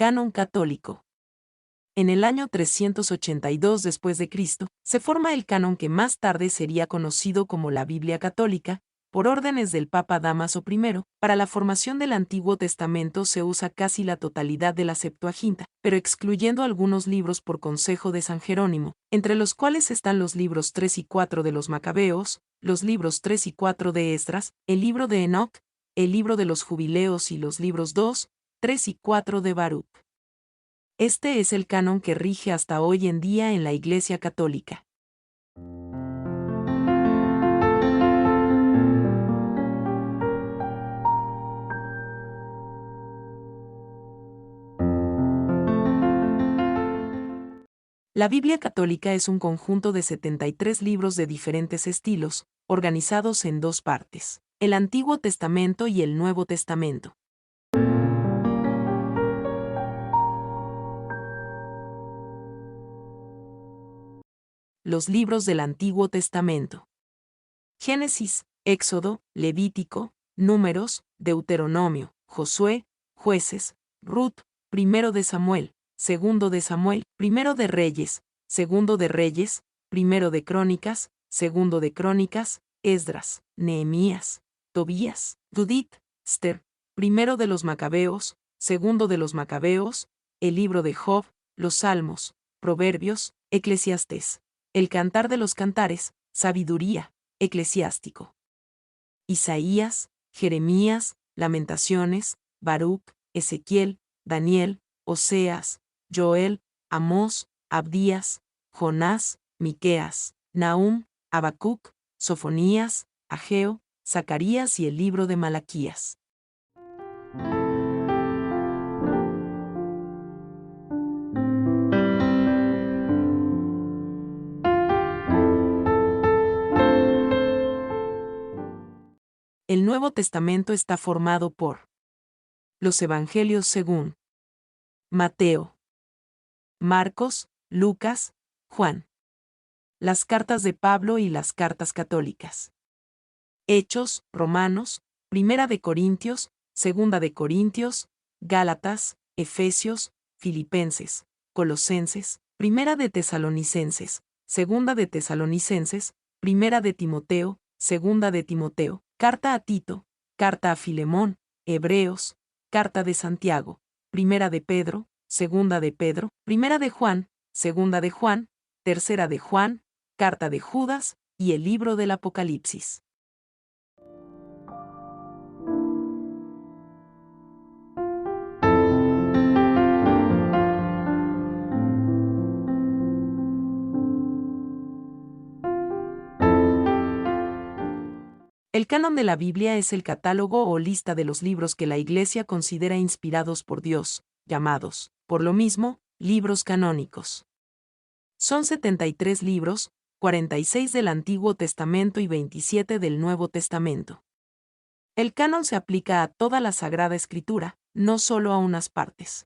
Canon católico. En el año 382 después de Cristo, se forma el canon que más tarde sería conocido como la Biblia católica, por órdenes del Papa Dámaso I. Para la formación del Antiguo Testamento se usa casi la totalidad de la Septuaginta, pero excluyendo algunos libros por consejo de San Jerónimo, entre los cuales están los libros 3 y 4 de los Macabeos, los libros 3 y 4 de Esdras, el libro de Enoc, el libro de los Jubileos y los libros 2, 3 y 4 de Baruch. Este es el canon que rige hasta hoy en día en la Iglesia Católica. La Biblia católica es un conjunto de 73 libros de diferentes estilos, organizados en dos partes, el Antiguo Testamento y el Nuevo Testamento. Los libros del Antiguo Testamento. Génesis, Éxodo, Levítico, Números, Deuteronomio, Josué, Jueces, Ruth, Primero de Samuel, Segundo de Samuel, Primero de Reyes, Segundo de Reyes, Primero de Crónicas, Segundo de Crónicas, Esdras, Nehemías, Tobías, Judith, Esther, Primero de los Macabeos, Segundo de los Macabeos, el libro de Job, los Salmos, Proverbios, Eclesiastés, el Cantar de los Cantares, Sabiduría, Eclesiástico. Isaías, Jeremías, Lamentaciones, Baruch, Ezequiel, Daniel, Oseas, Joel, Amós, Abdías, Jonás, Miqueas, Nahum, Habacuc, Sofonías, Ageo, Zacarías y el libro de Malaquías. El Nuevo Testamento está formado por los Evangelios según Mateo, Marcos, Lucas, Juan. Las cartas de Pablo y las cartas católicas. Hechos, Romanos, Primera de Corintios, Segunda de Corintios, Gálatas, Efesios, Filipenses, Colosenses, Primera de Tesalonicenses, Segunda de Tesalonicenses, Primera de Timoteo, Segunda de Timoteo, Carta a Tito, Carta a Filemón, Hebreos, Carta de Santiago, Primera de Pedro, Segunda de Pedro, Primera de Juan, Segunda de Juan, Tercera de Juan, Carta de Judas y el libro del Apocalipsis. El canon de la Biblia es el catálogo o lista de los libros que la Iglesia considera inspirados por Dios, llamados, por lo mismo, libros canónicos. Son 73 libros, 46 del Antiguo Testamento y 27 del Nuevo Testamento. El canon se aplica a toda la Sagrada Escritura, no solo a unas partes.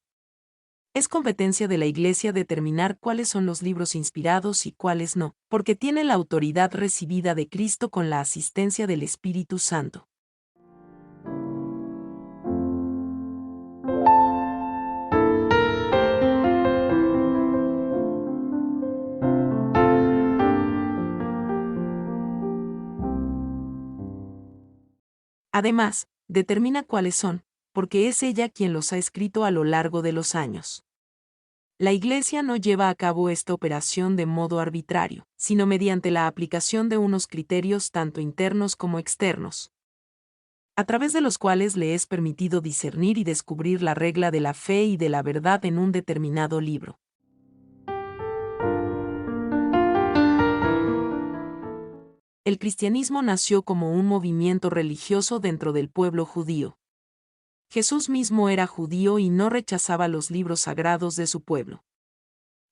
Es competencia de la Iglesia determinar cuáles son los libros inspirados y cuáles no, porque tiene la autoridad recibida de Cristo con la asistencia del Espíritu Santo. Además, determina cuáles son, porque es ella quien los ha escrito a lo largo de los años. La Iglesia no lleva a cabo esta operación de modo arbitrario, sino mediante la aplicación de unos criterios tanto internos como externos, a través de los cuales le es permitido discernir y descubrir la regla de la fe y de la verdad en un determinado libro. El cristianismo nació como un movimiento religioso dentro del pueblo judío. Jesús mismo era judío y no rechazaba los libros sagrados de su pueblo.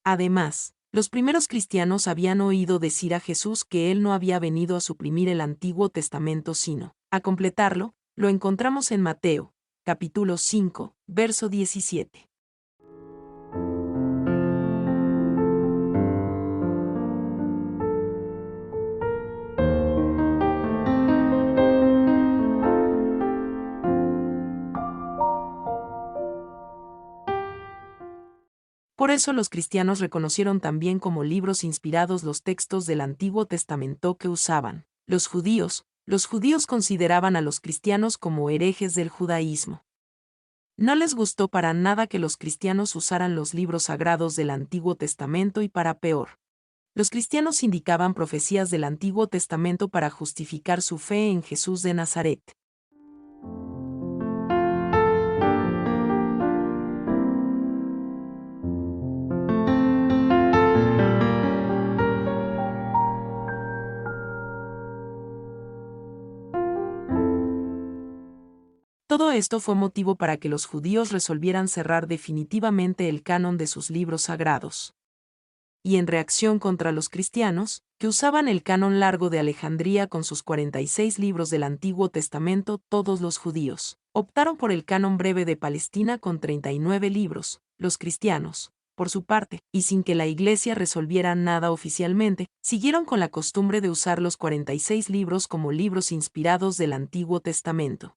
Además, los primeros cristianos habían oído decir a Jesús que él no había venido a suprimir el Antiguo Testamento sino a completarlo. Lo encontramos en Mateo, capítulo 5, verso 17. Por eso los cristianos reconocieron también como libros inspirados los textos del Antiguo Testamento que usaban. Los judíos consideraban a los cristianos como herejes del judaísmo. No les gustó para nada que los cristianos usaran los libros sagrados del Antiguo Testamento y para peor. Los cristianos indicaban profecías del Antiguo Testamento para justificar su fe en Jesús de Nazaret. Todo esto fue motivo para que los judíos resolvieran cerrar definitivamente el canon de sus libros sagrados. Y en reacción contra los cristianos, que usaban el canon largo de Alejandría con sus 46 libros del Antiguo Testamento, todos los judíos optaron por el canon breve de Palestina con 39 libros. Los cristianos, por su parte, y sin que la Iglesia resolviera nada oficialmente, siguieron con la costumbre de usar los 46 libros como libros inspirados del Antiguo Testamento.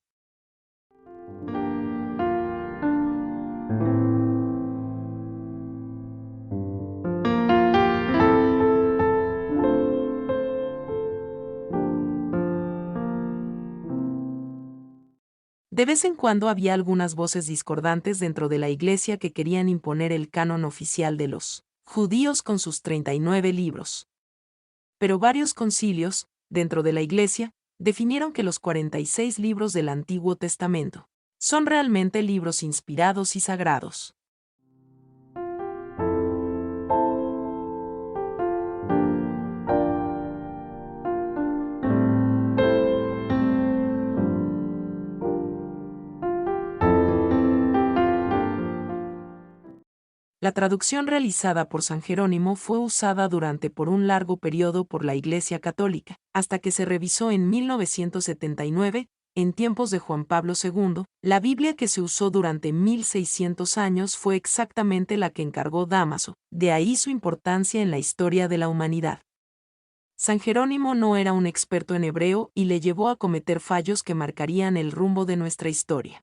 De vez en cuando había algunas voces discordantes dentro de la Iglesia que querían imponer el canon oficial de los judíos con sus 39 libros. Pero varios concilios, dentro de la Iglesia, definieron que los 46 libros del Antiguo Testamento son realmente libros inspirados y sagrados. La traducción realizada por San Jerónimo fue usada durante por un largo periodo por la Iglesia Católica, hasta que se revisó en 1979, en tiempos de Juan Pablo II. La Biblia que se usó durante 1600 años fue exactamente la que encargó Dámaso, de ahí su importancia en la historia de la humanidad. San Jerónimo no era un experto en hebreo y le llevó a cometer fallos que marcarían el rumbo de nuestra historia.